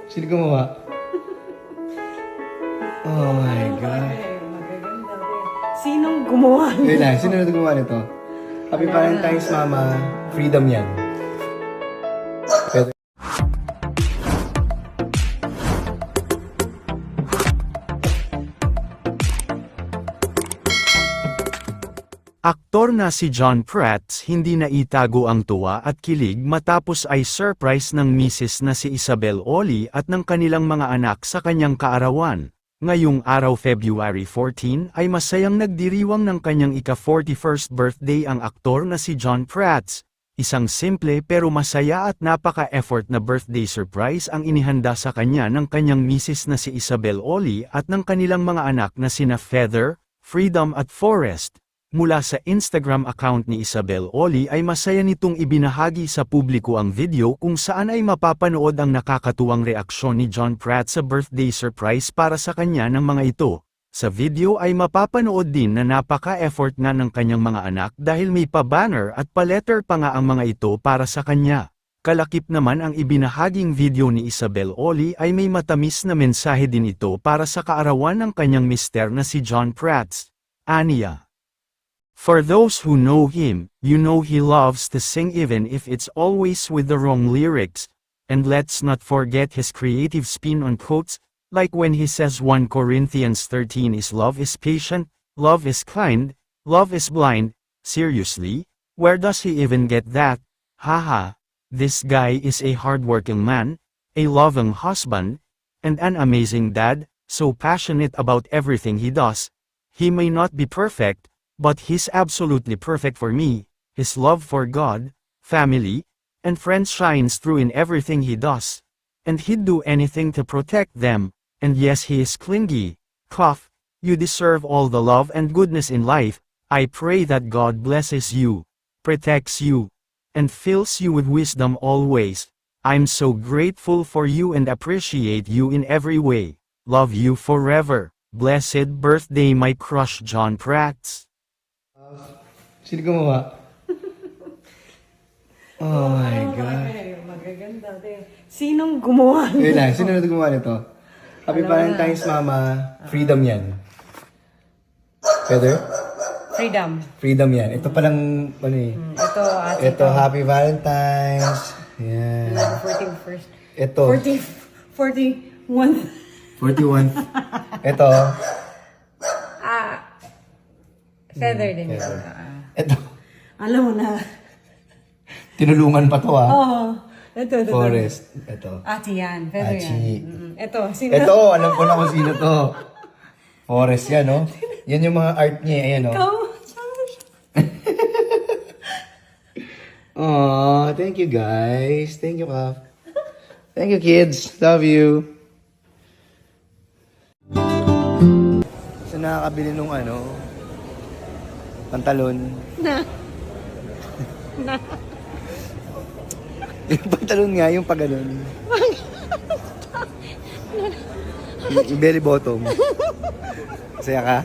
Sino gumawa? Oh my God. Sinong gumawa? Wait lang, sino na gumawa nito? Happy Valentine's, Mama. Freedom yan. Pwede. Aktor na si John Prats hindi na itago ang tuwa at kilig matapos ay surprise ng misis na si Isabel Oli at ng kanilang mga anak sa kanyang kaarawan. Ngayong araw February 14 ay masayang nagdiriwang ng kanyang ika-41st birthday ang aktor na si John Prats. Isang simple pero masaya at napaka-effort na birthday surprise ang inihanda sa kanya ng kanyang misis na si Isabel Oli at ng kanilang mga anak na sina Feather, Freedom at Forest. Mula sa Instagram account ni Isabel Oli ay masaya nitong ibinahagi sa publiko ang video kung saan ay mapapanood ang nakakatuwang reaksyon ni John Pratt sa birthday surprise para sa kanya ng mga ito. Sa video ay mapapanood din na napaka-effort nga ng kanyang mga anak dahil may pa-banner at pa-letter pa nga ang mga ito para sa kanya. Kalakip naman ang ibinahaging video ni Isabel Oli ay may matamis na mensahe din ito para sa kaarawan ng kanyang mister na si John Pratt. Aniya. For those who know him, you know he loves to sing even if it's always with the wrong lyrics, and let's not forget his creative spin on quotes, like when he says 1 Corinthians 13 is love is patient, love is kind, love is blind. Seriously? Where does he even get that? Haha. This guy is a hardworking man, a loving husband, and an amazing dad, so passionate about everything he does. He may not be perfect, but he's absolutely perfect for me. His love for God, family, and friends shines through in everything he does. And he'd do anything to protect them. And yes, he is clingy. Cough. You deserve all the love and goodness in life. I pray that God blesses you, protects you, and fills you with wisdom always. I'm so grateful for you and appreciate you in every way. Love you forever. Blessed birthday, my crush John Prats. Sino gumawa? Oh my God. Magaganda. Sinong gumawa? Wait lang, sino na gumawa nito? Happy Valentine's, Mama. Freedom yan. Feather? Freedom. Freedom yan. Ito palang, ano eh. Ito, Ito, Happy Valentine's. Yan. 41st. Ito. 41. 41. Ito. Feather din. Ito. Alam mo na. Tinulungan pa to ah. Oo. Ito. Forest. Ito. Ati yan. Feather Achi. yan. Ito. Sino? Ito, alam ko na kung sino to. Forest yan, no? Yan yung mga art niya, ayan, no? Ikaw. Aww, thank you guys. Thank you, Kaf. Thank you, kids. Love you. So, nakakabili nung ano, pantalon. Yung pantalon nga, yung pag ganun. Yung belly bottom. Masaya ka?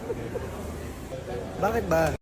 Bakit ba?